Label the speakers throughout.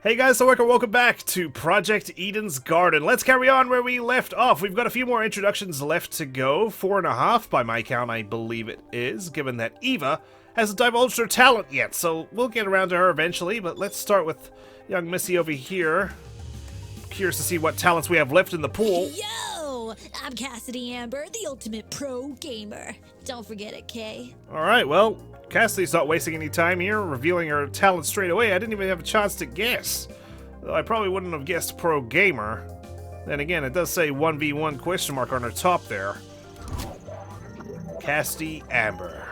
Speaker 1: Hey guys, so welcome back to Project Eden's Garden. Let's carry on where we left off. We've got a few more introductions left to go. 4.5 by my count, I believe it is, given that Eva hasn't divulged her talent yet. So we'll get around to her eventually, but let's start with young Missy over here. Curious to see what talents we have left in the pool.
Speaker 2: Yo! I'm Cassidy Amber, the ultimate pro gamer. Don't forget it, Kay.
Speaker 1: Alright, well, Cassidy's not wasting any time here, revealing her talent straight away. I didn't even have a chance to guess. Though I probably wouldn't have guessed pro gamer. Then again, it does say 1v1 question mark on her top there. Cassidy Amber.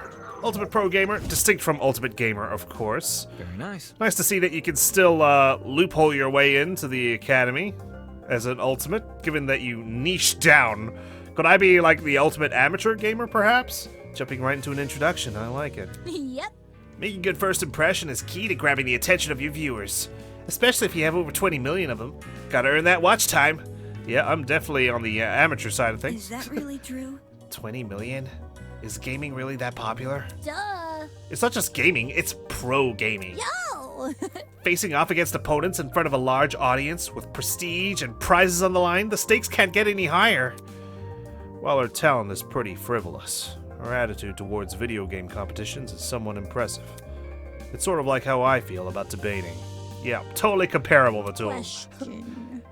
Speaker 1: Ultimate pro gamer, distinct from ultimate gamer, of course.
Speaker 3: Very nice.
Speaker 1: Nice to see that you can still loophole your way into the academy as an ultimate, given that you niche down. Could I be like the ultimate amateur gamer, perhaps? Jumping right into an introduction, I like it.
Speaker 2: Yep.
Speaker 1: Making a good first impression is key to grabbing the attention of your viewers, especially if you have over 20 million of them. Gotta earn that watch time. Yeah, I'm definitely on the amateur side of things.
Speaker 2: Is that really true?
Speaker 1: 20 million? Is gaming really that popular?
Speaker 2: Duh.
Speaker 1: It's not just gaming, it's pro gaming.
Speaker 2: Yo!
Speaker 1: Facing off against opponents in front of a large audience with prestige and prizes on the line, the stakes can't get any higher. While her talent is pretty frivolous, her attitude towards video game competitions is somewhat impressive. It's sort of like how I feel about debating. Yeah, totally comparable, the two.
Speaker 2: Question.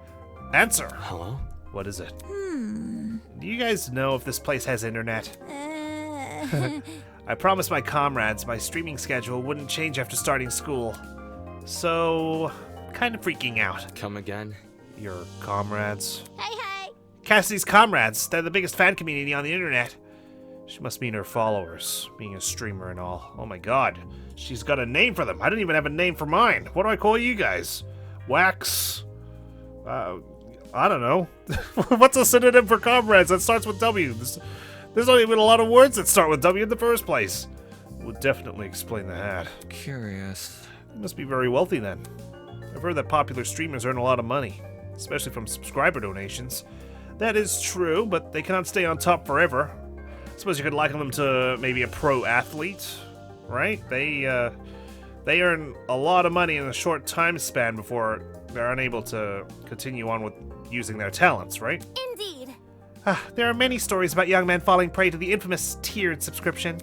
Speaker 1: Answer.
Speaker 3: Hello?
Speaker 1: What is it? Do you guys know if this place has internet? I promised my comrades my streaming schedule wouldn't change after starting school. So, kind of freaking out.
Speaker 3: Come again?
Speaker 1: Your comrades?
Speaker 2: Hey, hey!
Speaker 1: Cassidy's comrades. They're the biggest fan community on the internet. She must mean her followers, being a streamer and all. Oh my god. She's got a name for them. I don't even have a name for mine. What do I call you guys? Wax? I don't know. What's a synonym for comrades that starts with W? There's not even a lot of words that start with W in the first place. Would definitely explain the hat.
Speaker 3: Curious.
Speaker 1: You must be very wealthy then. I've heard that popular streamers earn a lot of money, especially from subscriber donations. That is true, but they cannot stay on top forever. I suppose you could liken them to maybe a pro athlete, right? They earn a lot of money in a short time span before they're unable to continue on with using their talents, right?
Speaker 2: Indeed.
Speaker 1: There are many stories about young men falling prey to the infamous tiered subscription.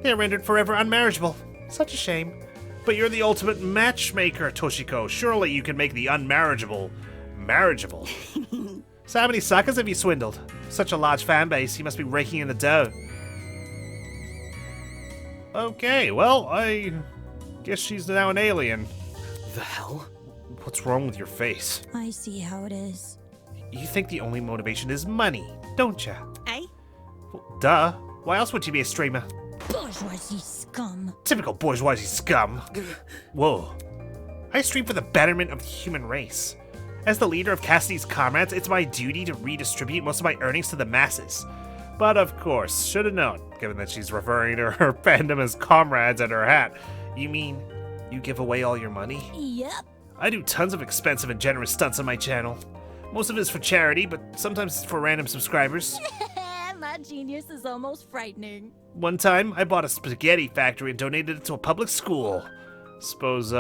Speaker 1: They are rendered forever unmarriageable. Such a shame. But you're the ultimate matchmaker, Toshiko. Surely you can make the unmarriageable marriageable. So how many suckers have you swindled? Such a large fan base, you must be raking in the dough. Okay, well, I guess she's now an alien.
Speaker 3: The hell?
Speaker 1: What's wrong with your face?
Speaker 2: I see how it is.
Speaker 1: You think the only motivation is money, don't ya?
Speaker 2: Eh?
Speaker 1: Well, duh. Why else would you be a streamer?
Speaker 2: Bourgeoisie scum.
Speaker 1: Typical bourgeoisie scum. Whoa. I stream for the betterment of the human race. As the leader of Cassidy's comrades, it's my duty to redistribute most of my earnings to the masses. But of course, should have known, given that she's referring to her fandom as comrades and her hat. You mean you give away all your money?
Speaker 2: Yep.
Speaker 1: I do tons of expensive and generous stunts on my channel. Most of it is for charity, but sometimes it's for random subscribers.
Speaker 2: My genius is almost frightening.
Speaker 1: One time, I bought a spaghetti factory and donated it to a public school. Suppose,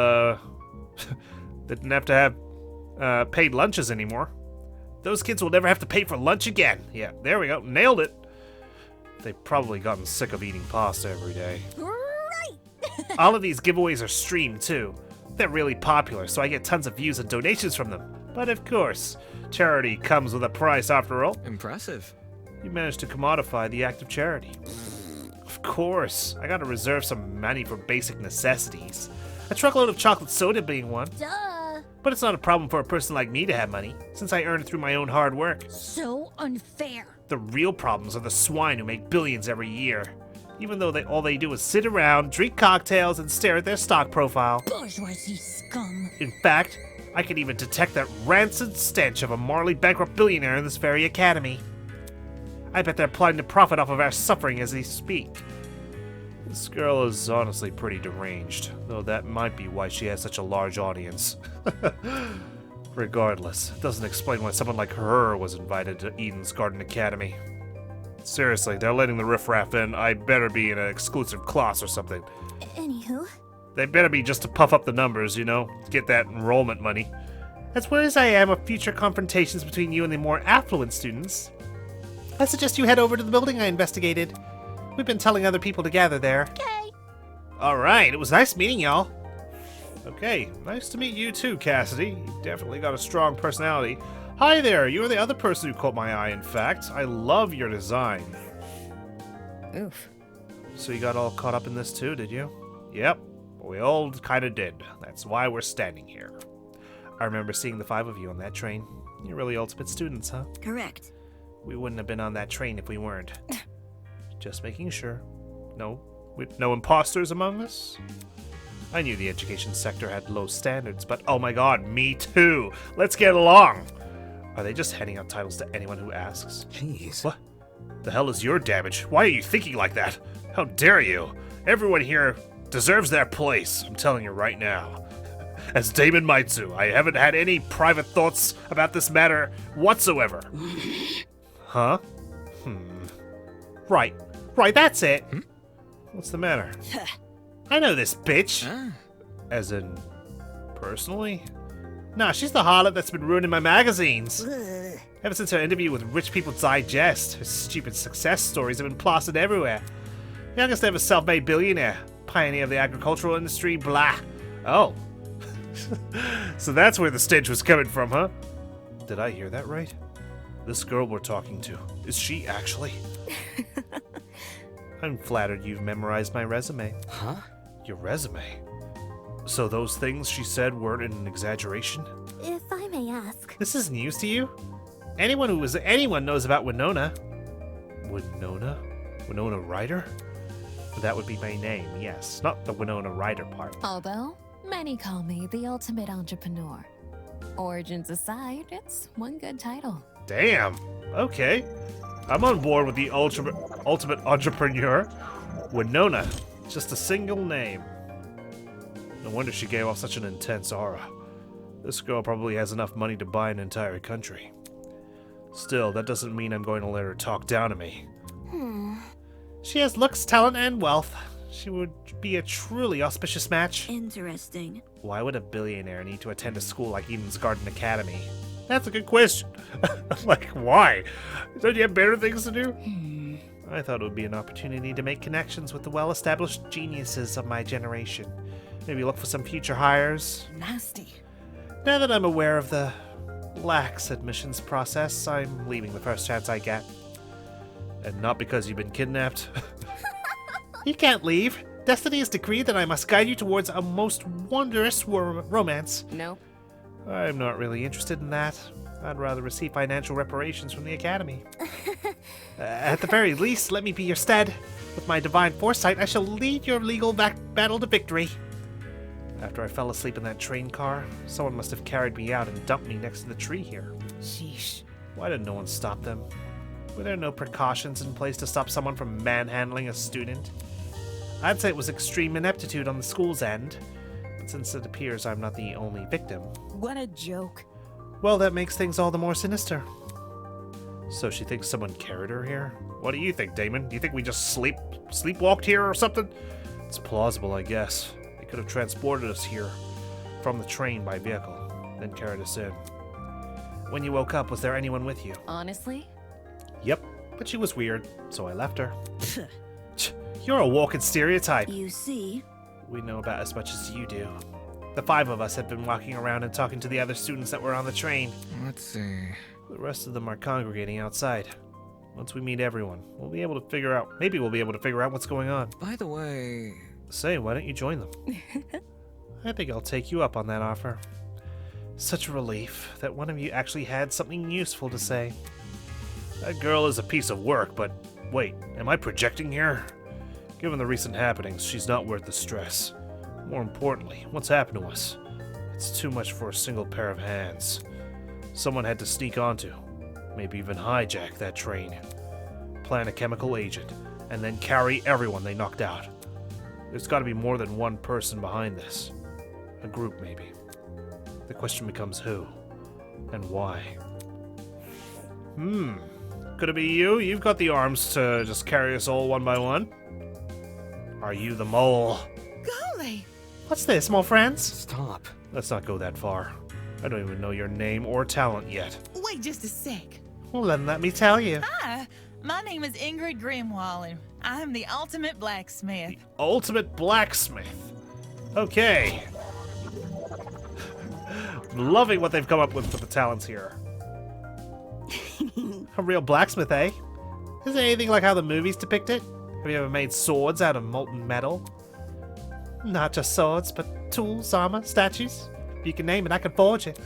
Speaker 1: didn't have to have paid lunches anymore. Those kids will never have to pay for lunch again. Yeah, there we go. Nailed it. They've probably gotten sick of eating pasta every day.
Speaker 2: Right!
Speaker 1: All of these giveaways are streamed, too. They're really popular, so I get tons of views and donations from them. But of course, charity comes with a price after all.
Speaker 3: Impressive.
Speaker 1: You managed to commodify the act of charity. Of course, I gotta reserve some money for basic necessities. A truckload of chocolate soda being one.
Speaker 2: Duh.
Speaker 1: But it's not a problem for a person like me to have money, since I earn it through my own hard work.
Speaker 2: So unfair.
Speaker 1: The real problems are the swine who make billions every year. Even though all they do is sit around, drink cocktails, and stare at their stock profile.
Speaker 2: Bourgeoisie scum.
Speaker 1: In fact, I can even detect that rancid stench of a morally bankrupt billionaire in this very academy. I bet they're plotting to profit off of our suffering as they speak. This girl is honestly pretty deranged, though that might be why she has such a large audience. Regardless, it doesn't explain why someone like her was invited to Eden's Garden Academy. Seriously, they're letting the riffraff in. I better be in an exclusive class or something.
Speaker 2: Anywho.
Speaker 1: They better be just to puff up the numbers, you know? Get that enrollment money. As worried as I am of future confrontations between you and the more affluent students, I suggest you head over to the building I investigated. We've been telling other people to gather there.
Speaker 2: Okay.
Speaker 1: Alright, it was nice meeting y'all. Okay, nice to meet you too, Cassidy. You definitely got a strong personality. Hi there, you're the other person who caught my eye, in fact. I love your design.
Speaker 4: Oof.
Speaker 1: So you got all caught up in this too, did you? Yep, we all kinda did. That's why we're standing here. I remember seeing the 5 of you on that train. You're really ultimate students, huh?
Speaker 4: Correct.
Speaker 1: We wouldn't have been on that train if we weren't. Just making sure. No imposters among us? I knew the education sector had low standards, but oh my god, me too! Let's get along! Are they just handing out titles to anyone who asks?
Speaker 3: Jeez.
Speaker 1: What the hell is your damage? Why are you thinking like that? How dare you? Everyone here deserves their place, I'm telling you right now. As Damon Maitsu, I haven't had any private thoughts about this matter whatsoever. Huh? Right, that's it. What's the matter? I know this bitch.
Speaker 3: Ah.
Speaker 1: As in, personally? Nah, she's the harlot that's been ruining my magazines.
Speaker 2: Ugh.
Speaker 1: Ever since her interview with Rich People Digest, her stupid success stories have been plastered everywhere. Youngest ever self-made billionaire, pioneer of the agricultural industry, blah. Oh. So that's where the stench was coming from, huh? Did I hear that right? This girl we're talking to, is she actually? I'm flattered you've memorized my resume.
Speaker 3: Huh?
Speaker 1: Your resume? So those things she said weren't an exaggeration?
Speaker 2: If I may ask.
Speaker 1: This is news to you? Anyone knows about Winona. Winona? Winona Ryder? That would be my name, yes. Not the Winona Ryder part.
Speaker 4: Although, many call me the ultimate entrepreneur. Origins aside, it's one good title.
Speaker 1: Damn. Okay. I'm on board with the ultimate entrepreneur. Winona. Just a single name. No wonder she gave off such an intense aura. This girl probably has enough money to buy an entire country. Still, that doesn't mean I'm going to let her talk down to me. She has looks, talent, and wealth. She would be a truly auspicious match.
Speaker 4: Interesting.
Speaker 1: Why would a billionaire need to attend a school like Eden's Garden Academy? That's a good question. Like, why? Don't you have better things to do? I thought it would be an opportunity to make connections with the well-established geniuses of my generation. Maybe look for some future hires.
Speaker 4: Nasty.
Speaker 1: Now that I'm aware of the lax admissions process, I'm leaving the first chance I get. And not because you've been kidnapped. You can't leave. Destiny has decreed that I must guide you towards a most wondrous romance.
Speaker 4: Nope.
Speaker 1: I'm not really interested in that. I'd rather receive financial reparations from the Academy. At the very least, let me be your stead. With my divine foresight, I shall lead your legal battle to victory. After I fell asleep in that train car, someone must have carried me out and dumped me next to the tree here.
Speaker 4: Sheesh.
Speaker 1: Why did no one stop them? Were there no precautions in place to stop someone from manhandling a student? I'd say it was extreme ineptitude on the school's end, but since it appears I'm not the only victim,
Speaker 4: What a joke.
Speaker 1: well, that makes things all the more sinister. So she thinks someone carried her here? What do you think, Damon? Do you think we just sleepwalked here or something? It's plausible, I guess. They could have transported us here from the train by vehicle, then carried us in. When you woke up, was there anyone with you?
Speaker 4: Honestly?
Speaker 1: Yep, but she was weird, so I left her. You're a walking stereotype.
Speaker 4: You see?
Speaker 1: We know about as much as you do. The 5 of us have been walking around and talking to the other students that were on the train.
Speaker 3: Let's see.
Speaker 1: The rest of them are congregating outside. Once we meet everyone, we'll be able to figure out what's going on.
Speaker 3: By the way,
Speaker 1: Say, why don't you join them? I think I'll take you up on that offer. Such a relief that one of you actually had something useful to say. That girl is a piece of work, but wait, am I projecting here? Given the recent happenings, she's not worth the stress. More importantly, what's happened to us? It's too much for a single pair of hands. Someone had to sneak onto, maybe even hijack that train, plant a chemical agent, and then carry everyone they knocked out. There's got to be more than one person behind this. A group, maybe. The question becomes who and why. Could it be you? You've got the arms to just carry us all one by one. Are you the mole?
Speaker 4: Golly!
Speaker 1: What's this, more friends?
Speaker 3: Stop.
Speaker 1: Let's not go that far. I don't even know your name or talent yet.
Speaker 5: Wait just a sec.
Speaker 1: Well, then let me tell you.
Speaker 5: Hi, my name is Ingrid Grimwall, and I'm the ultimate blacksmith.
Speaker 1: The ultimate blacksmith. Okay. Loving what they've come up with for the talents here. A real blacksmith, eh? Is it anything like how the movies depict it? Have you ever made swords out of molten metal? Not just swords, but tools, armor, statues. If you can name it, I can forge it.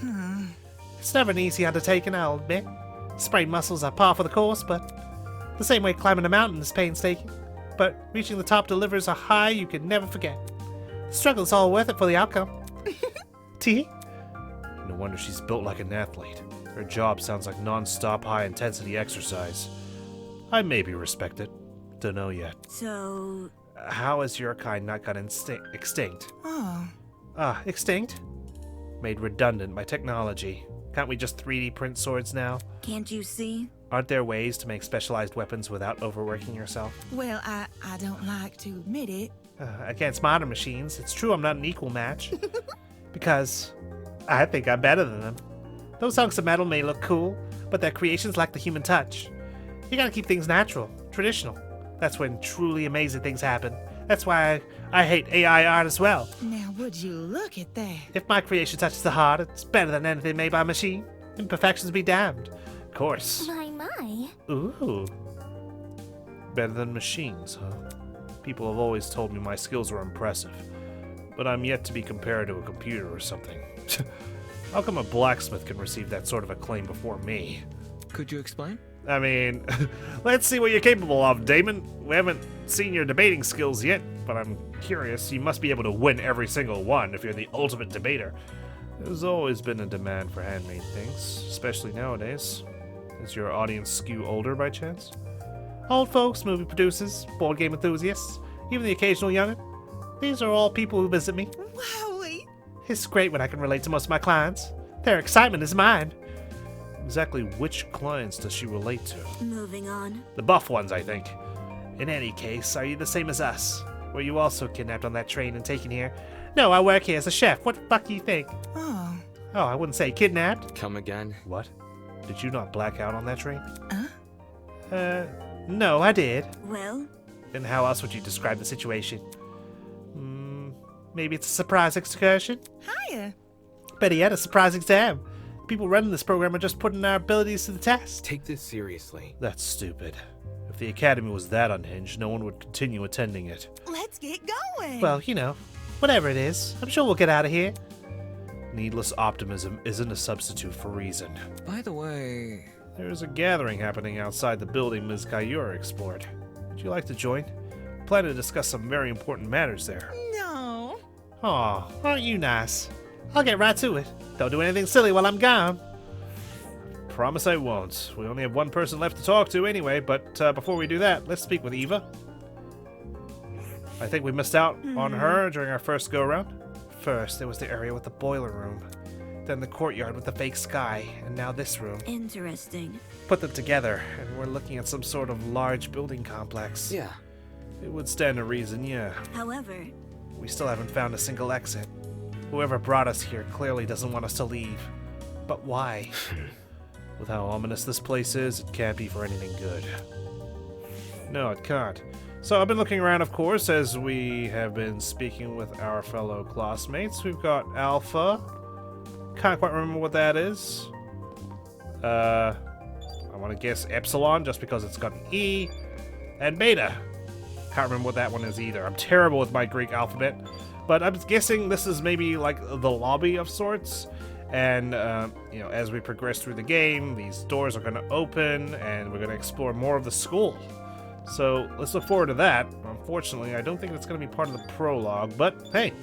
Speaker 1: It's never an easy undertaking, I'll admit. Sprained muscles are par for the course, but the same way climbing a mountain is painstaking. But reaching the top delivers a high you can never forget. The struggle is all worth it for the outcome. Tee? No wonder she's built like an athlete. Her job sounds like non-stop high-intensity exercise. I maybe respect it. Don't know yet.
Speaker 6: So...
Speaker 1: How has your kind not got extinct?
Speaker 5: Oh,
Speaker 1: Extinct? Made redundant by technology. Can't we just 3D print swords now?
Speaker 6: can't you see?
Speaker 1: Aren't there ways to make specialized weapons without overworking yourself?
Speaker 5: well, I don't like to admit it.
Speaker 1: Against modern machines, it's true I'm not an equal match. Because I think I'm better than them. Those hunks of metal may look cool, but their creations lack the human touch. You gotta keep things natural, traditional. That's when truly amazing things happen. That's why I hate AI art as well.
Speaker 5: Now, would you look at that?
Speaker 1: If my creation touches the heart, it's better than anything made by a machine. Imperfections be damned. Of course.
Speaker 4: My.
Speaker 1: Ooh. Better than machines, huh? People have always told me my skills are impressive, but I'm yet to be compared to a computer or something. How come a blacksmith can receive that sort of acclaim before me?
Speaker 3: Could you explain?
Speaker 1: I mean, let's see what you're capable of, Damon. We haven't seen your debating skills yet, but I'm curious. You must be able to win every single one if you're the ultimate debater. There's always been a demand for handmade things, especially nowadays. Does your audience skew older by chance? Old folks, movie producers, board game enthusiasts, even the occasional young'un. These are all people who visit me.
Speaker 5: Wowie!
Speaker 1: It's great when I can relate to most of my clients. Their excitement is mine. Exactly which clients does she relate to?
Speaker 6: Moving on.
Speaker 1: The buff ones, I think. In any case, are you the same as us? Were you also kidnapped on that train and taken here? No, I work here as a chef. What the fuck do you think?
Speaker 5: Oh,
Speaker 1: Oh, I wouldn't say kidnapped.
Speaker 3: Come again?
Speaker 1: What? Did you not black out on that train?
Speaker 5: Huh?
Speaker 1: No, I did.
Speaker 6: Well,
Speaker 1: And how else would you describe the situation? Maybe it's a surprise excursion?
Speaker 5: hiya.
Speaker 1: Better yet, a surprise exam. People running this program are just putting our abilities to the test.
Speaker 3: Take this seriously.
Speaker 1: That's stupid. If the academy was that unhinged, no one would continue attending it.
Speaker 5: Let's get going.
Speaker 1: Well, you know, whatever it is, I'm sure we'll get out of here. Needless optimism isn't a substitute for reason.
Speaker 3: By the way,
Speaker 1: There's a gathering happening outside the building Ms. Kayura explored. Would you like to join? Plan to discuss some very important matters there.
Speaker 5: No.
Speaker 1: Aw, aren't you nice? I'll get right to it. Don't do anything silly while I'm gone. Promise I won't. We only have one person left to talk to anyway, but before we do that, let's speak with Eva. I think we missed out on her during our first go-around. First, there was the area with the boiler room. Then the courtyard with the fake sky, and now this room.
Speaker 6: interesting.
Speaker 1: Put them together, and we're looking at some sort of large building complex.
Speaker 3: yeah.
Speaker 1: It would stand to reason, yeah.
Speaker 6: However,
Speaker 1: We still haven't found a single exit. Whoever brought us here clearly doesn't want us to leave. But why? With how ominous this place is, it can't be for anything good. No, it can't. So I've been looking around, of course, as we have been speaking with our fellow classmates. We've got Alpha. Can't quite remember what that is. I want to guess Epsilon, just because it's got an E. And Beta. Can't remember what that one is either. I'm terrible with my Greek alphabet. But I'm guessing this is maybe like the lobby of sorts. And, you know, as we progress through the game, these doors are going to open and we're going to explore more of the school. So let's look forward to that. Unfortunately, I don't think it's going to be part of the prologue, but hey,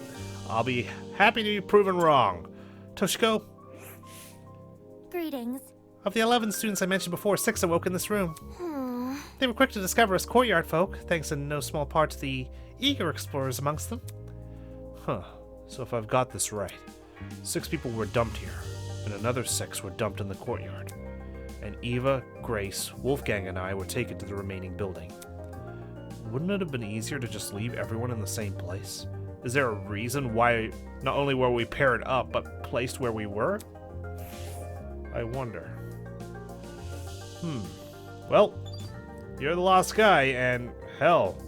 Speaker 1: I'll be happy to be proven wrong. Toshiko,
Speaker 4: Greetings.
Speaker 1: of the 11 students I mentioned before, 6 awoke in this room. They were quick to discover us courtyard folk, thanks in no small part to the eager explorers amongst them. Huh, so if I've got this right, 6 people were dumped here, and another 6 were dumped in the courtyard. And Eva, Grace, Wolfgang, and I were taken to the remaining building. Wouldn't it have been easier to just leave everyone in the same place? Is there a reason why not only were we paired up, but placed where we were? I wonder. Well, you're the lost guy, and hell,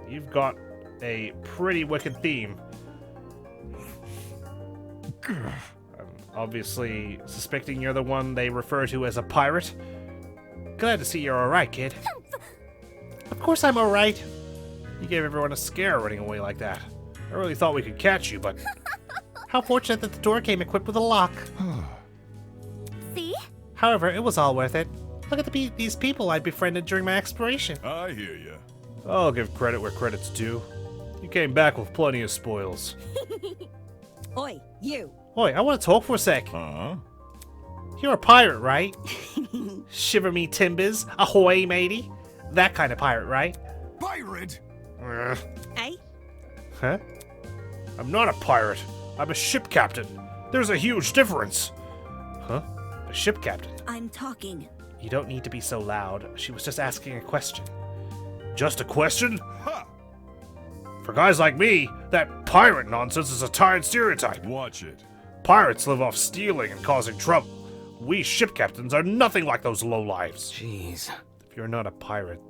Speaker 1: you've got a pretty wicked theme. I'm obviously suspecting you're the one they refer to as a pirate. Glad to see you're alright, kid. Of course I'm alright. You gave everyone a scare running away like that. I really thought we could catch you, but... How fortunate that the door came equipped with a lock.
Speaker 7: See?
Speaker 1: However, it was all worth it. Look at these people I befriended during my exploration.
Speaker 8: I hear ya.
Speaker 1: I'll give credit where credit's due. You came back with plenty of spoils.
Speaker 6: Oi, you.
Speaker 1: Oi, I want to talk for a sec.
Speaker 8: Huh?
Speaker 1: You're a pirate, right? Shiver me timbers, ahoy matey. That kind of pirate, right?
Speaker 8: Pirate?
Speaker 6: Eh?
Speaker 1: Huh? I'm not a pirate. I'm a ship captain. There's a huge difference. Huh? A ship captain?
Speaker 6: I'm talking.
Speaker 1: You don't need to be so loud. She was just asking a question. Just a question?
Speaker 8: Ha!
Speaker 1: For guys like me, that pirate nonsense is a tired stereotype.
Speaker 8: Watch it.
Speaker 1: Pirates live off stealing and causing trouble. We ship captains are nothing like those lowlives.
Speaker 3: Jeez.
Speaker 1: If you're not a pirate,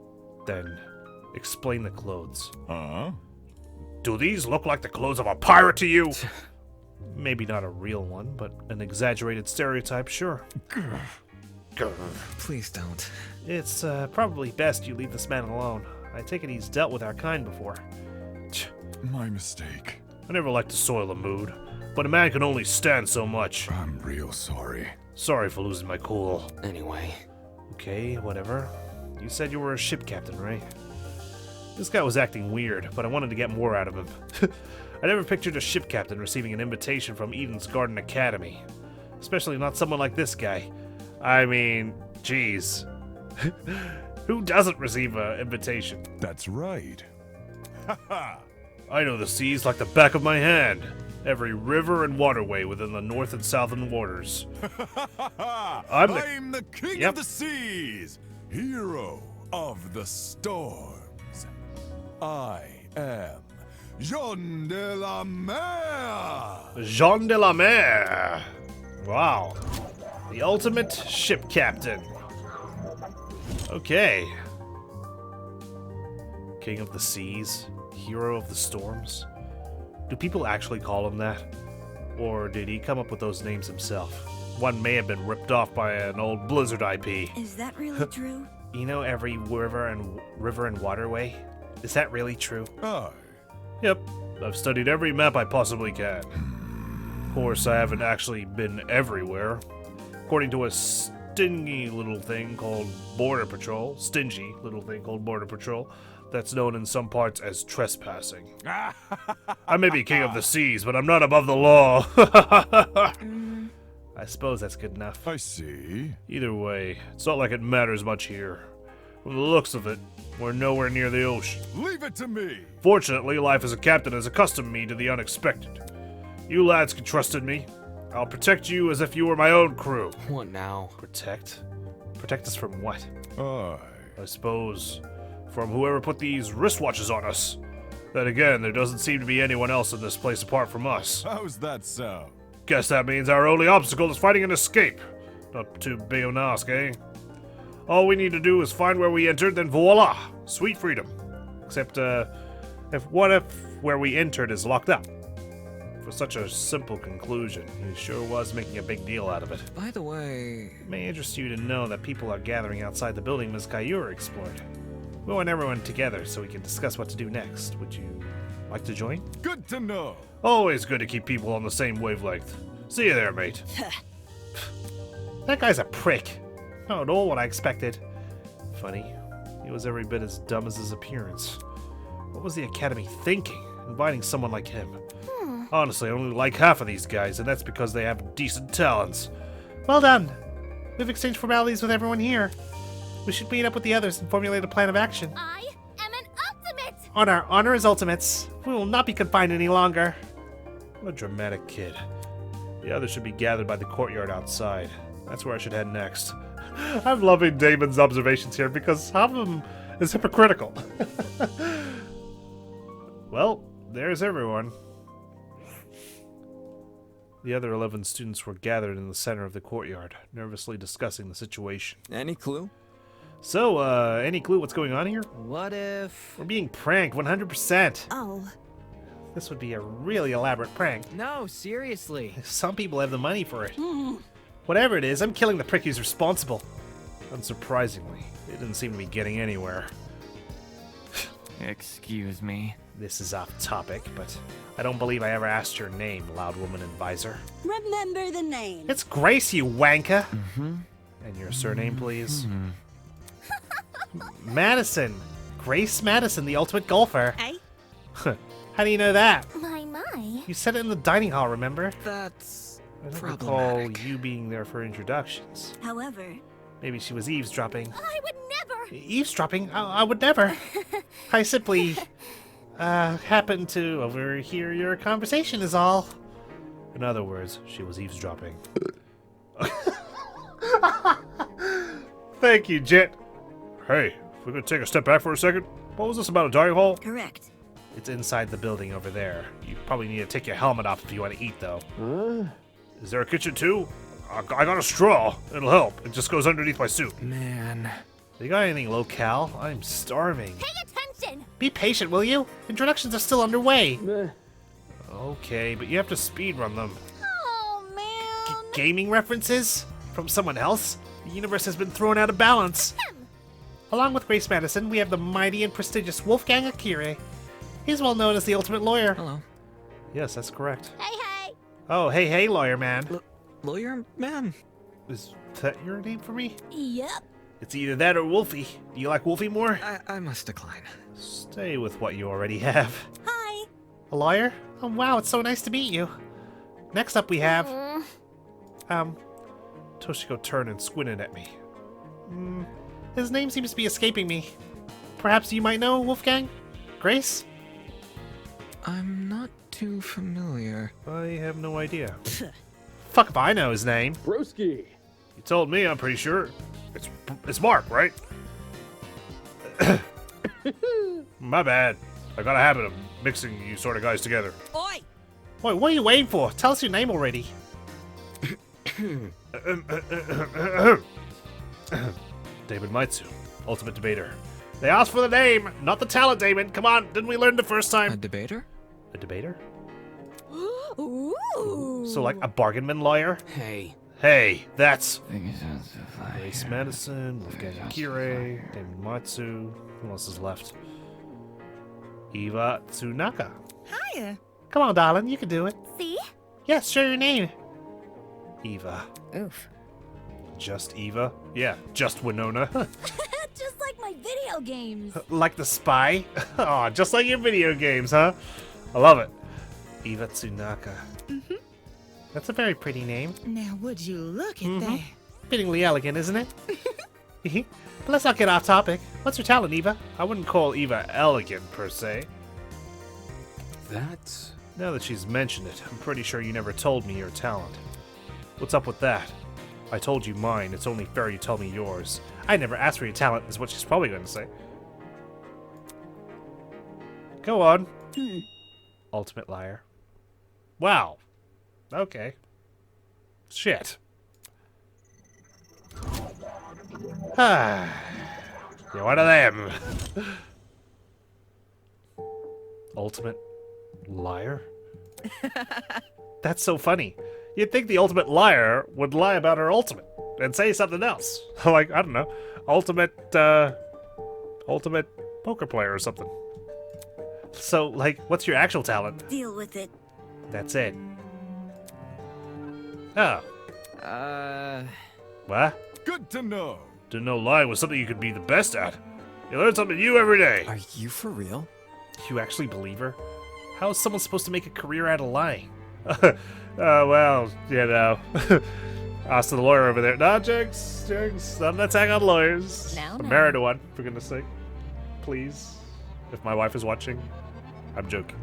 Speaker 1: then explain the clothes.
Speaker 8: Huh?
Speaker 1: Do these look like the clothes of a pirate to you? Maybe not a real one, but an exaggerated stereotype, sure.
Speaker 3: Please don't.
Speaker 1: It's probably best you leave this man alone. I take it he's dealt with our kind before.
Speaker 8: My mistake.
Speaker 1: I never like to soil the mood, but a man can only stand so much.
Speaker 8: I'm real sorry.
Speaker 1: Sorry for losing my cool.
Speaker 3: Anyway.
Speaker 1: Okay, whatever. You said you were a ship captain, right? This guy was acting weird, but I wanted to get more out of him. I never pictured a ship captain receiving an invitation from Eden's Garden Academy. Especially not someone like this guy. I mean, geez. Who doesn't receive an invitation?
Speaker 8: That's right. Ha ha!
Speaker 1: I know the seas like the back of my hand. Every river and waterway within the north and southern waters.
Speaker 8: I'm the king
Speaker 1: Yep.
Speaker 8: of the seas, hero of the storms. I am Jean de la Mer.
Speaker 1: Jean de la Mer. Wow. The ultimate ship captain. Okay. King of the seas, hero of the storms. Do people actually call him that? Or did he come up with those names himself? One may have been ripped off by an old Blizzard IP.
Speaker 6: Is that really true?
Speaker 1: You know every river and waterway? Is that really true?
Speaker 8: Aye.
Speaker 1: Yep. I've studied every map I possibly can. Of course, I haven't actually been everywhere. According to a stingy little thing called Border Patrol, that's known in some parts as trespassing. I may be king of the seas, but I'm not above the law. I suppose that's good enough.
Speaker 8: I see.
Speaker 1: Either way, it's not like it matters much here. From the looks of it, we're nowhere near the ocean.
Speaker 8: Leave it to me.
Speaker 1: Fortunately, life as a captain has accustomed me to the unexpected. You lads can trust in me. I'll protect you as if you were my own crew.
Speaker 3: What now?
Speaker 1: Protect? Protect us from what?
Speaker 8: Aye.
Speaker 1: I suppose from whoever put these wristwatches on us. Then again, there doesn't seem to be anyone else in this place apart from us.
Speaker 8: How's that sound?
Speaker 1: Guess that means our only obstacle is finding an escape. Not too big of an ask, eh? All we need to do is find where we entered, then voila! Sweet freedom. Except, what if where we entered is locked up? For such a simple conclusion, he sure was making a big deal out of it.
Speaker 3: By the way,
Speaker 1: It may interest you to know that people are gathering outside the building Ms. Kayura explored. We want everyone together so we can discuss what to do next. Would you like to join?
Speaker 8: Good to know.
Speaker 1: Always good to keep people on the same wavelength. See you there, mate. That guy's a prick. Not at all what I expected. Funny, he was every bit as dumb as his appearance. What was the Academy thinking, inviting someone like him? Honestly, I only like half of these guys, and that's because they have decent talents. Well done. We've exchanged formalities with everyone here. We should meet up with the others and formulate a plan of action.
Speaker 7: I am an ultimate!
Speaker 1: Honor is ultimates. We will not be confined any longer. What a dramatic kid. The others should be gathered by the courtyard outside. That's where I should head next. I'm loving Damon's observations here because half of them is hypocritical. Well, there's everyone. The other 11 students were gathered in the center of the courtyard, nervously discussing the situation.
Speaker 3: Any clue?
Speaker 1: So, any clue what's going on here?
Speaker 3: What if...
Speaker 1: We're being pranked 100%.
Speaker 6: Oh,
Speaker 1: This would be a really elaborate prank.
Speaker 3: No, seriously.
Speaker 1: Some people have the money for it. Whatever it is, I'm killing the prick who's responsible. Unsurprisingly, it didn't seem to be getting anywhere.
Speaker 3: Excuse me.
Speaker 1: This is off topic, but I don't believe I ever asked your name, loud woman advisor.
Speaker 6: remember the name.
Speaker 1: It's Grace, you wanker. And your surname, please? Madison. Grace Madison, the ultimate golfer.
Speaker 6: Eh?
Speaker 1: How do you know that?
Speaker 7: My.
Speaker 1: You said it in the dining hall, remember?
Speaker 3: That's
Speaker 1: I don't recall
Speaker 3: problematic.
Speaker 1: you being there for introductions.
Speaker 6: However,
Speaker 1: Maybe she was eavesdropping.
Speaker 7: I would never.
Speaker 1: Eavesdropping? I would never. I simply, happened to overhear your conversation is all. In other words, she was eavesdropping. Thank you, Jet. Hey, if we could take a step back for a second. What was this about a dining hall?
Speaker 6: correct.
Speaker 1: It's inside the building over there. You probably need to take your helmet off if you want to eat, though. Is there a kitchen, too? I got a straw. It'll help. It just goes underneath my suit.
Speaker 3: Man.
Speaker 1: You got anything locale? I'm starving.
Speaker 7: Pay attention.
Speaker 1: Be patient, will you? Introductions are still underway. Okay, but you have to speedrun them.
Speaker 7: Oh man.
Speaker 1: Gaming references? From someone else? The universe has been thrown out of balance. Along with Grace Madison, we have the mighty and prestigious Wolfgang Akire. He's well known as the ultimate lawyer.
Speaker 3: Hello.
Speaker 1: Yes, that's correct.
Speaker 7: Hey.
Speaker 1: Oh, hey, lawyer man.
Speaker 3: Lawyer man?
Speaker 1: Is that your name for me?
Speaker 2: Yep.
Speaker 1: It's either that or Wolfie. Do you like Wolfie more?
Speaker 3: I must decline.
Speaker 1: Stay with what you already have.
Speaker 6: Hi.
Speaker 1: A lawyer? Oh, wow, it's so nice to meet you. Next up we have... Toshiko turned and squinted at me. His name seems to be escaping me. Perhaps you might know, Wolfgang? Grace?
Speaker 3: I'm not too familiar.
Speaker 1: I have no idea. Fuck if I know his name.
Speaker 9: Broski.
Speaker 1: You told me, I'm pretty sure. It's Mark, right? My bad. I got a habit of mixing you sort of guys together.
Speaker 6: Oi.
Speaker 1: Wait, what are you waiting for? Tell us your name already. Damon Maitsu, ultimate debater. They asked for the name, not the talent, Damon. Come on, didn't we learn the first
Speaker 3: A
Speaker 1: time?
Speaker 3: debater?
Speaker 1: A debater?
Speaker 2: Ooh.
Speaker 1: So like a bargainman lawyer?
Speaker 3: Hey.
Speaker 1: Hey, that's Grace Madison, Wolfgang Akire, Damon Maitsu. Who else is left? Eva Tsunaka.
Speaker 5: Hiya.
Speaker 1: Come on, darling, you can do it.
Speaker 7: See?
Speaker 1: Yes, show your name. Eva.
Speaker 4: Oof.
Speaker 1: Just Eva? Yeah, just Winona.
Speaker 2: Just like my video games.
Speaker 1: Like the spy? Aw, just like your video games, huh? I love it. Eva Tsunaka. That's a very pretty name.
Speaker 5: Now, would you look at that?
Speaker 1: Fittingly elegant, isn't it? But let's not get off topic. What's your talent, Eva? I wouldn't call Eva elegant, per se.
Speaker 3: That's...
Speaker 1: Now that she's mentioned it, I'm pretty sure you never told me your talent. What's up with that? I told you mine, it's only fair you tell me yours. I never asked for your talent, is what she's probably going to say. Go on. Ultimate liar. Wow. Okay. Shit. You're one of them. Ultimate liar? That's so funny. You'd think the ultimate liar would lie about her ultimate and say something else. Like, I don't know, ultimate poker player or something. So, like, what's your actual talent?
Speaker 6: Deal with it.
Speaker 1: That's it. Oh. What?
Speaker 8: Good to know.
Speaker 1: Didn't know lying was something you could be the best at. You learn something new every day.
Speaker 3: Are you for real?
Speaker 1: You actually believe her? How is someone supposed to make a career out of lying? Well, you know. Ask the lawyer over there. No, Jinx, not an attack on lawyers.
Speaker 4: No,
Speaker 1: I'm
Speaker 4: no.
Speaker 1: married to one, for goodness sake. Please. If my wife is watching, I'm joking.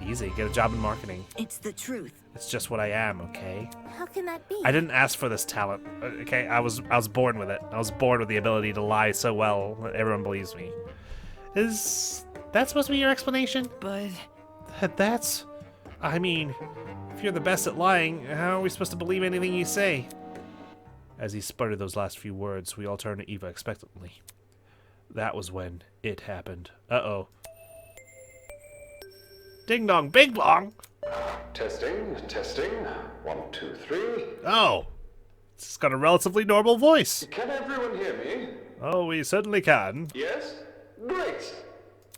Speaker 1: Easy, get a job in marketing.
Speaker 6: It's the truth.
Speaker 1: It's just what I am, okay?
Speaker 7: How can that be?
Speaker 1: I didn't ask for this talent, okay? I was born with it. I was born with the ability to lie so well that everyone believes me. Is that supposed to be your explanation?
Speaker 5: But
Speaker 1: That's... I mean, If you're the best at lying, how are we supposed to believe anything you say? As he sputtered those last few words, we all turned to Eva expectantly. That was when it happened. Uh-oh. Ding dong, bing bong!
Speaker 9: Testing, testing. 1, 2, 3.
Speaker 1: Oh! It's got a relatively normal voice.
Speaker 9: Can everyone hear me?
Speaker 1: Oh, we certainly can.
Speaker 9: Yes? Great!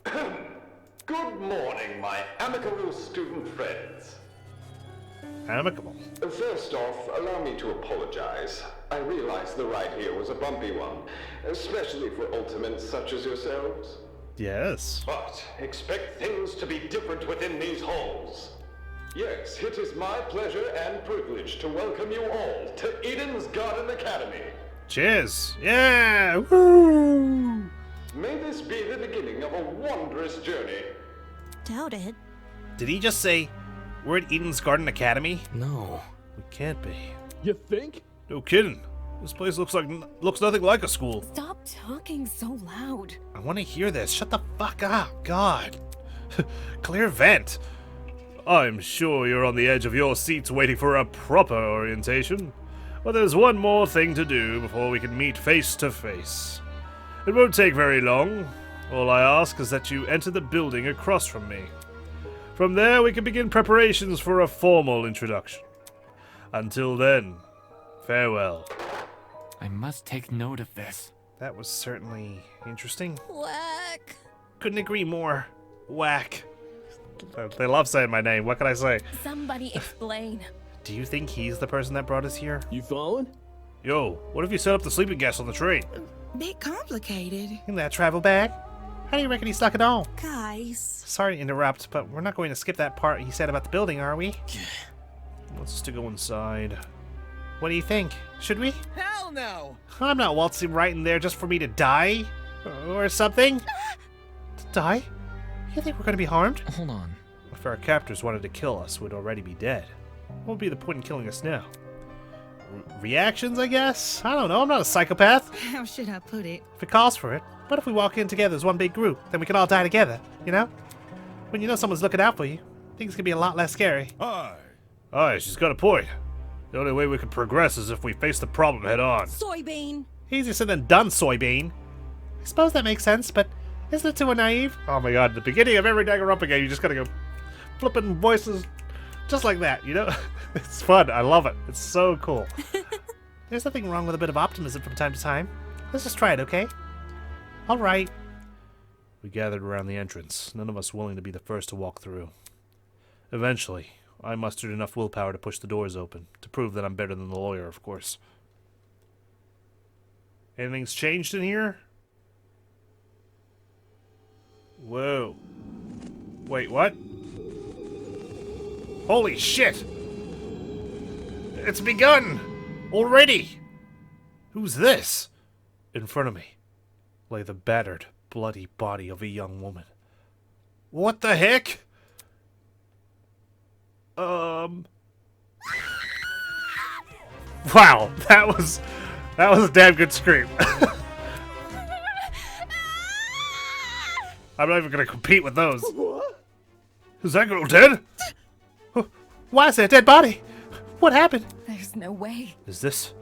Speaker 9: Good morning, my amicable student friends.
Speaker 1: Amicable.
Speaker 9: First off, allow me to apologize. I realize the ride here was a bumpy one, especially for ultimates such as yourselves.
Speaker 1: Yes.
Speaker 9: But expect things to be different within these halls. Yes, it is my pleasure and privilege to welcome you all to Eden's Garden Academy.
Speaker 1: Cheers. Yeah! Woo!
Speaker 9: May this be the beginning of a wondrous journey.
Speaker 2: Doubt it.
Speaker 1: Did he just say, we're at Eden's Garden Academy?
Speaker 3: No.
Speaker 1: We can't be.
Speaker 8: You think?
Speaker 1: No kidding. This place looks nothing like a school.
Speaker 4: Stop talking so loud.
Speaker 1: I want to hear this. Shut the fuck up. God. Clear vent. I'm sure you're on the edge of your seats waiting for a proper orientation. But there's one more thing to do before we can meet face to face. It won't take very long. All I ask is that you enter the building across from me. From there, we can begin preparations for a formal introduction. Until then, farewell.
Speaker 10: I must take note of this.
Speaker 1: That was certainly interesting.
Speaker 2: Whack.
Speaker 1: Couldn't agree more. Whack. They love saying my name. What can I say?
Speaker 4: Somebody explain.
Speaker 1: Do you think he's the person that brought us here?
Speaker 8: You following?
Speaker 1: Yo, what if you set up the sleeping guests on the train?
Speaker 5: Bit complicated.
Speaker 1: In that travel bag? How do you reckon he stuck it on?
Speaker 2: Guys.
Speaker 1: Sorry to interrupt, but we're not going to skip that part he said about the building, are we? Wants us to go inside. What do you think? Should we?
Speaker 5: Hell no!
Speaker 1: I'm not waltzing right in there just for me to die. Or something. To die? You think we're going to be harmed?
Speaker 3: Hold on.
Speaker 1: If our captors wanted to kill us, we'd already be dead. What would be the point in killing us now? Reactions, I guess? I don't know, I'm not a psychopath.
Speaker 5: How should I put it?
Speaker 1: If it calls for it, what if we walk in together as one big group? Then we can all die together, you know? When you know someone's looking out for you, things can be a lot less scary.
Speaker 8: Hi.
Speaker 1: Aye, she's got a point. The only way we can progress is if we face the problem head on.
Speaker 6: Soybean.
Speaker 1: Easier said than done, soybean. I suppose that makes sense, but isn't it too naive? Oh my god, at the beginning of every Danganronpa game, you just gotta go flipping voices just like that, you know? It's fun, I love it. It's so cool. There's nothing wrong with a bit of optimism from time to time. Let's just try it, okay? Alright. We gathered around the entrance, none of us willing to be the first to walk through. Eventually, I mustered enough willpower to push the doors open, to prove that I'm better than the lawyer, of course. Anything's changed in here? Whoa. Wait, what? Holy shit! It's begun! Already! Who's this? In front of me lay the battered, bloody body of a young woman. What the heck? Wow, that was a damn good scream. I'm not even gonna compete with those. Is that girl dead? Why is there a dead body? What happened?
Speaker 4: There's no way.
Speaker 1: Is this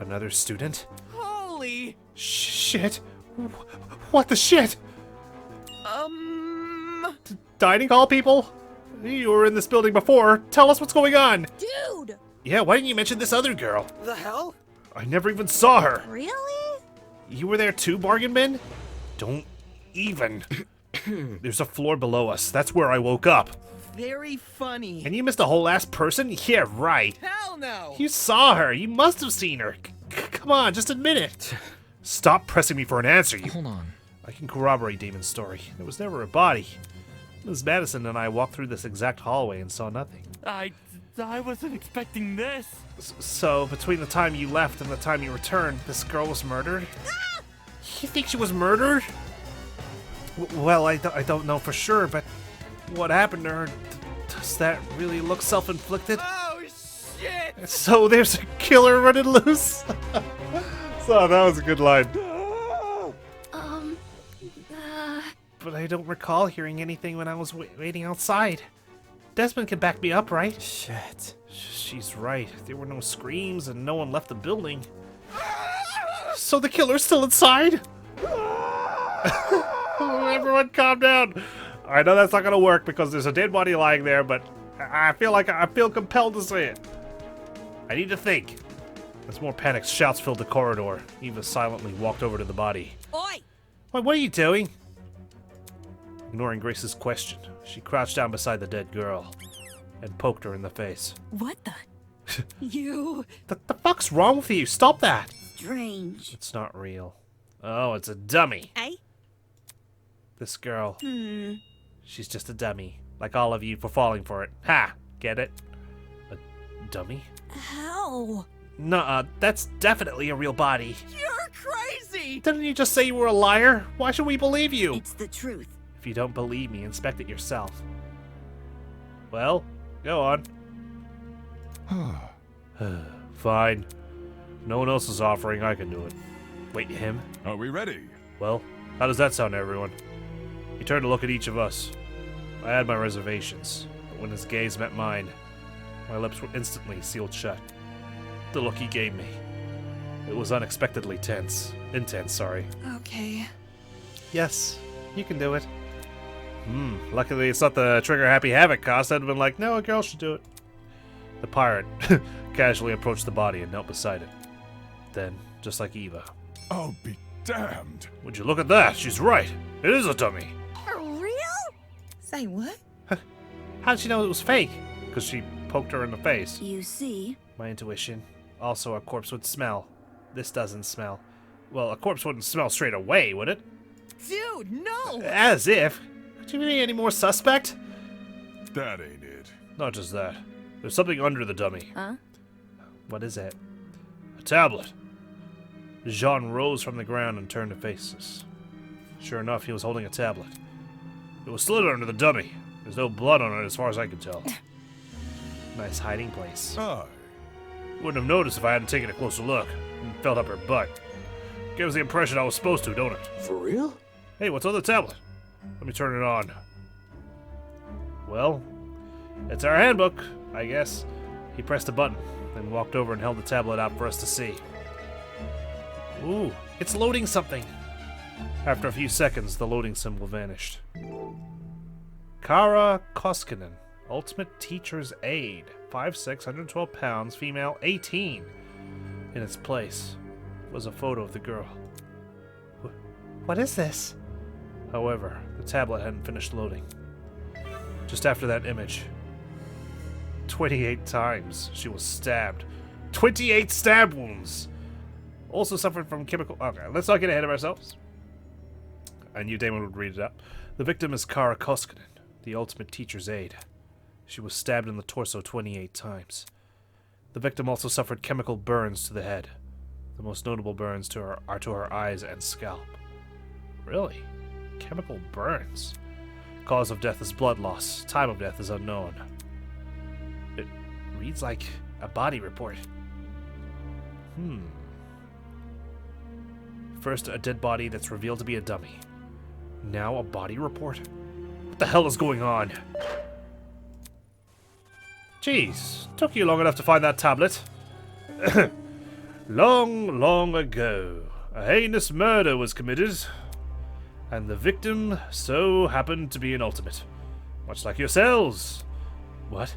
Speaker 1: another student?
Speaker 5: Holy!
Speaker 1: Shit. What the shit? Dining hall people? You were in this building before. Tell us what's going on.
Speaker 2: Dude!
Speaker 1: Yeah, why didn't you mention this other girl?
Speaker 3: The hell?
Speaker 1: I never even saw her.
Speaker 2: Really?
Speaker 1: You were there too, bargain bin? Don't even. There's a floor below us. That's where I woke up.
Speaker 5: Very funny.
Speaker 1: And you missed a whole ass person? Yeah, right.
Speaker 5: Hell no!
Speaker 1: You saw her. You must have seen her. Come on, just admit it. Stop pressing me for an answer.
Speaker 3: Hold on.
Speaker 1: I can corroborate Damon's story. There was never a body. Ms. Madison and I walked through this exact hallway and saw nothing.
Speaker 10: I wasn't expecting this.
Speaker 1: So, between the time you left and the time you returned, this girl was murdered? You think she was murdered? Well, I don't know for sure, but what happened to her, does that really look self-inflicted?
Speaker 5: Oh, shit!
Speaker 1: So there's a killer running loose? So that was a good line. But I don't recall hearing anything when I was waiting outside. Desmond can back me up, right?
Speaker 3: Shit.
Speaker 1: She's right. There were no screams and no one left the building. So the killer's still inside? Everyone calm down. I know that's not gonna work because there's a dead body lying there, but I feel compelled to say it. I need to think. As more panicked shouts filled the corridor, Eva silently walked over to the body.
Speaker 6: Oi!
Speaker 1: What are you doing? Ignoring Grace's question, she crouched down beside the dead girl and poked her in the face.
Speaker 5: What the?
Speaker 6: You
Speaker 1: The fuck's wrong with you? Stop that!
Speaker 6: strange.
Speaker 1: It's not real. Oh, it's a dummy.
Speaker 6: Eh?
Speaker 1: This girl. She's just a dummy. Like all of you for falling for it. Ha! Get it? A dummy?
Speaker 2: How?
Speaker 1: Nuh-uh, that's definitely a real body.
Speaker 5: You're crazy!
Speaker 1: Didn't you just say you were a liar? Why should we believe you?
Speaker 6: It's the truth.
Speaker 1: If you don't believe me, inspect it yourself. Well, go on. Fine. No one else is offering, I can do it. Wait, him?
Speaker 8: Are we ready?
Speaker 1: Well, how does that sound, everyone? He turned to look at each of us. I had my reservations, but when his gaze met mine, my lips were instantly sealed shut. The look he gave me. It was unexpectedly intense, sorry.
Speaker 5: Okay.
Speaker 1: Yes, you can do it. Luckily it's not the Trigger Happy Havoc cost. I'd have been like, no, a girl should do it. The pirate casually approached the body and knelt beside it. Then, just like Eva.
Speaker 8: I'll be damned.
Speaker 1: Would you look at that? She's right. It is a dummy.
Speaker 2: For real?
Speaker 5: Say what?
Speaker 1: How did she know it was fake? Because she poked her in the face.
Speaker 6: You see,
Speaker 1: My intuition. Also, a corpse would smell. This doesn't smell. Well, a corpse wouldn't smell straight away, would it?
Speaker 5: Dude, no!
Speaker 1: As if. Could you be any more suspect?
Speaker 8: That ain't it.
Speaker 1: Not just that. There's something under the dummy.
Speaker 4: Huh?
Speaker 1: What is it? A tablet. Jean rose from the ground and turned to face us. Sure enough, he was holding a tablet. It was slid under the dummy. There's no blood on it as far as I can tell. Nice hiding place.
Speaker 8: Aye.
Speaker 1: Wouldn't have noticed if I hadn't taken a closer look and felt up her butt. Gives the impression I was supposed to, don't it?
Speaker 11: For real?
Speaker 1: Hey, what's on the tablet? Let me turn it on. Well, it's our handbook, I guess. He pressed a button, then walked over and held the tablet out for us to see. Ooh, it's loading something. After a few seconds, the loading symbol vanished. Kara Koskinen, Ultimate Teacher's Aid, 5'6", 112 pounds, female, 18. In its place was a photo of the girl. What is this? However, the tablet hadn't finished loading. Just after that image, 28 times she was stabbed. 28 stab wounds! Also suffered from chemical... Okay, let's not get ahead of ourselves. I knew Damon would read it up. The victim is Kara Koskinen, the Ultimate Teacher's Aide. She was stabbed in the torso 28 times. The victim also suffered chemical burns to the head. The most notable burns are to her eyes and scalp. Really? Chemical burns? Cause of death is blood loss. Time of death is unknown. It reads like a body report. First, a dead body that's revealed to be a dummy. Now, a body report? What the hell is going on? Jeez, took you long enough to find that tablet. Long, long ago, a heinous murder was committed, and the victim so happened to be an ultimate. Much like yourselves. What?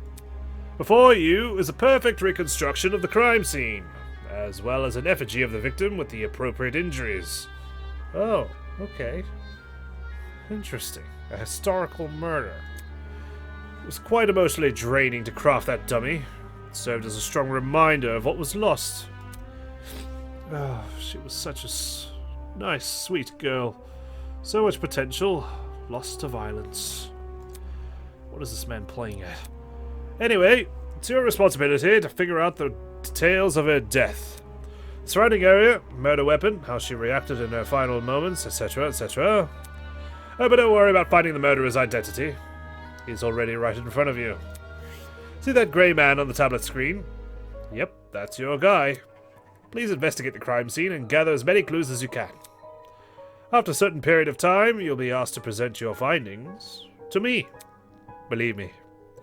Speaker 1: Before you is a perfect reconstruction of the crime scene, as well as an effigy of the victim with the appropriate injuries. Oh, okay. Interesting. A historical murder. It was quite emotionally draining to craft that dummy. It served as a strong reminder of what was lost. Oh, she was such a nice, sweet girl. So much potential, lost to violence. What is this man playing at? Anyway, it's your responsibility to figure out the details of her death. The surrounding area, murder weapon, how she reacted in her final moments, etc., etc. Oh, but don't worry about finding the murderer's identity. He's already right in front of you. See that grey man on the tablet screen? Yep, that's your guy. Please investigate the crime scene and gather as many clues as you can. After a certain period of time, you'll be asked to present your findings to me. Believe me,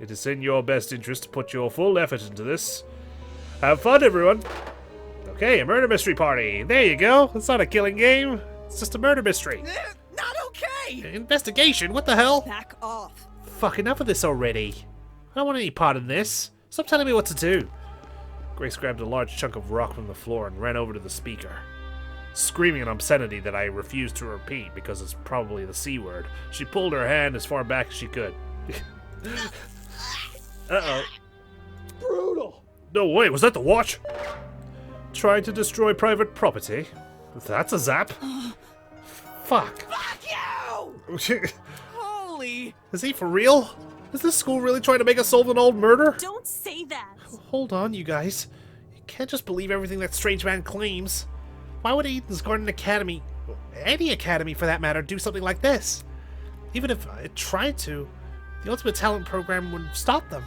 Speaker 1: It is in your best interest to put your full effort into this. Have fun, everyone. Okay, a murder mystery party. There you go. It's not a killing game. It's just a murder mystery.
Speaker 5: Not okay!
Speaker 1: Investigation? What the hell?
Speaker 6: Back off.
Speaker 1: Fuck, enough of this already. I don't want any part in this. Stop telling me what to do. Grace grabbed a large chunk of rock from the floor and ran over to the speaker. Screaming an obscenity that I refused to repeat because it's probably the C word, she pulled her hand as far back as she could. Uh-oh. Brutal! No way, was that the watch? Trying to destroy private property? That's a zap. Fuck.
Speaker 5: Fuck you! Holy!
Speaker 1: Is he for real? Is this school really trying to make us solve an old murder?
Speaker 6: Don't say that.
Speaker 1: Hold on, you guys. You can't just believe everything that strange man claims. Why would Eden's Garden Academy, any academy for that matter, do something like this? Even if it tried to, the Ultimate Talent Program wouldn't stop them.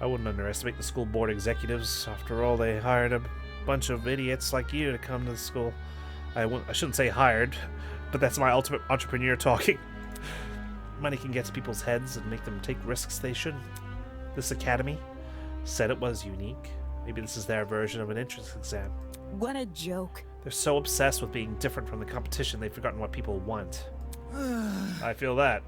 Speaker 1: I wouldn't underestimate the school board executives. After all, they hired a bunch of idiots like you to come to the school. I shouldn't say hired, but that's my ultimate entrepreneur talking. Money can get to people's heads and make them take risks they shouldn't. This academy said it was unique. Maybe this is their version of an entrance exam.
Speaker 6: What a joke.
Speaker 1: They're so obsessed with being different from the competition they've forgotten what people want. I feel that.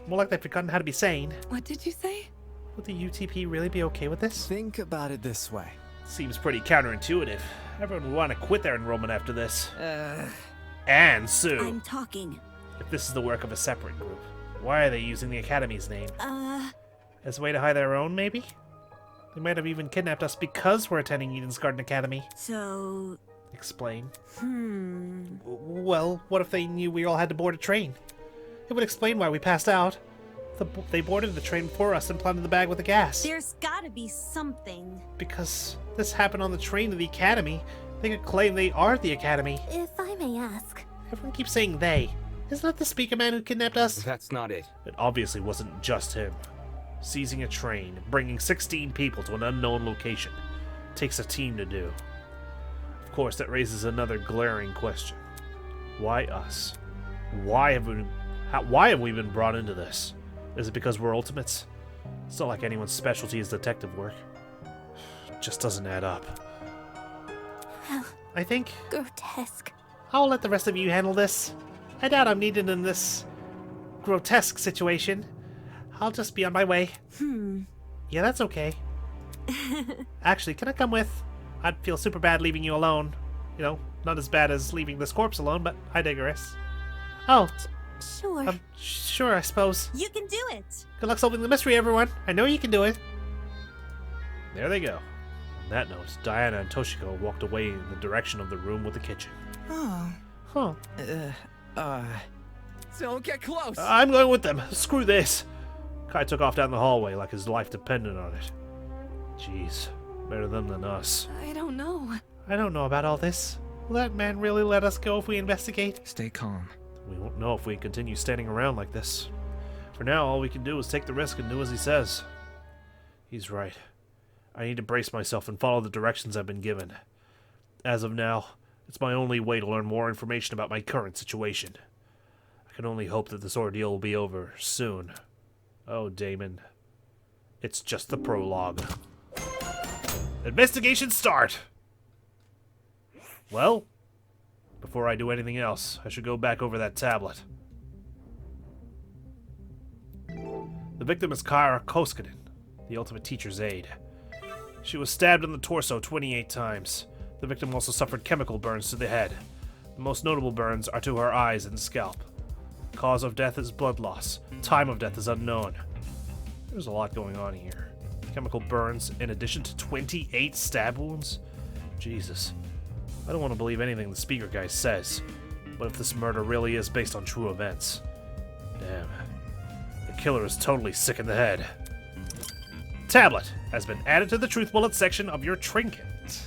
Speaker 1: More like they've forgotten how to be sane.
Speaker 6: What did you say?
Speaker 1: Would the UTP really be okay with this?
Speaker 3: Think about it this way.
Speaker 1: Seems pretty counterintuitive. Everyone would want to quit their enrollment after this. And Sue,
Speaker 6: I'm talking.
Speaker 1: if this is the work of a separate group, why are they using the Academy's name? As a way to hide their own, maybe? They might have even kidnapped us because we're attending Eden's Garden Academy.
Speaker 6: So...
Speaker 1: Explain. Well, what if they knew we all had to board a train? It would explain why we passed out. They boarded the train for us and planted the bag with the gas.
Speaker 6: There's gotta be something.
Speaker 1: Because this happened on the train to the Academy, they could claim they are the Academy.
Speaker 7: If I may ask.
Speaker 1: Everyone keeps saying they. Isn't that the speaker man who kidnapped us?
Speaker 10: That's not it.
Speaker 1: It obviously wasn't just him. Seizing a train, bringing 16 people to an unknown location, takes a team to do. Of course, that raises another glaring question. Why us? Why have we been brought into this? Is it because we're ultimates? It's not like anyone's specialty is detective work. It just doesn't add up.
Speaker 7: Well,
Speaker 1: I think
Speaker 7: grotesque.
Speaker 1: I'll let the rest of you handle this. I doubt I'm needed in this grotesque situation. I'll just be on my way. Yeah, that's okay. Actually, can I come with? I'd feel super bad leaving you alone. You know, not as bad as leaving this corpse alone, but I digress. Oh.
Speaker 7: Sure.
Speaker 1: Sure, I suppose.
Speaker 6: You can do it.
Speaker 1: Good luck solving the mystery, everyone. I know you can do it. There they go. On that note, Diana and Toshiko walked away in the direction of the room with the kitchen.
Speaker 3: Oh.
Speaker 1: Huh.
Speaker 3: Don't get close.
Speaker 1: I'm going with them. Screw this. Kai took off down the hallway like his life depended on it. Jeez. Better them than us.
Speaker 6: I don't know.
Speaker 1: I don't know about all this. Will that man really let us go if we investigate?
Speaker 3: Stay calm.
Speaker 1: We won't know if we continue standing around like this. For now, all we can do is take the risk and do as he says. He's right. I need to brace myself and follow the directions I've been given. As of now, it's my only way to learn more information about my current situation. I can only hope that this ordeal will be over soon. Oh, Damon. It's just the prologue. Investigation start! Well, before I do anything else, I should go back over that tablet. The victim is Kyra Koskinen, the ultimate teacher's aide. She was stabbed in the torso 28 times. The victim also suffered chemical burns to the head. The most notable burns are to her eyes and scalp. Cause of death is blood loss. Time of death is unknown. There's a lot going on here. Chemical burns in addition to 28 stab wounds? Jesus. I don't want to believe anything the speaker guy says. But if this murder really is based on true events... Damn. The killer is totally sick in the head. Tablet has been added to the truth bullet section of your trinket.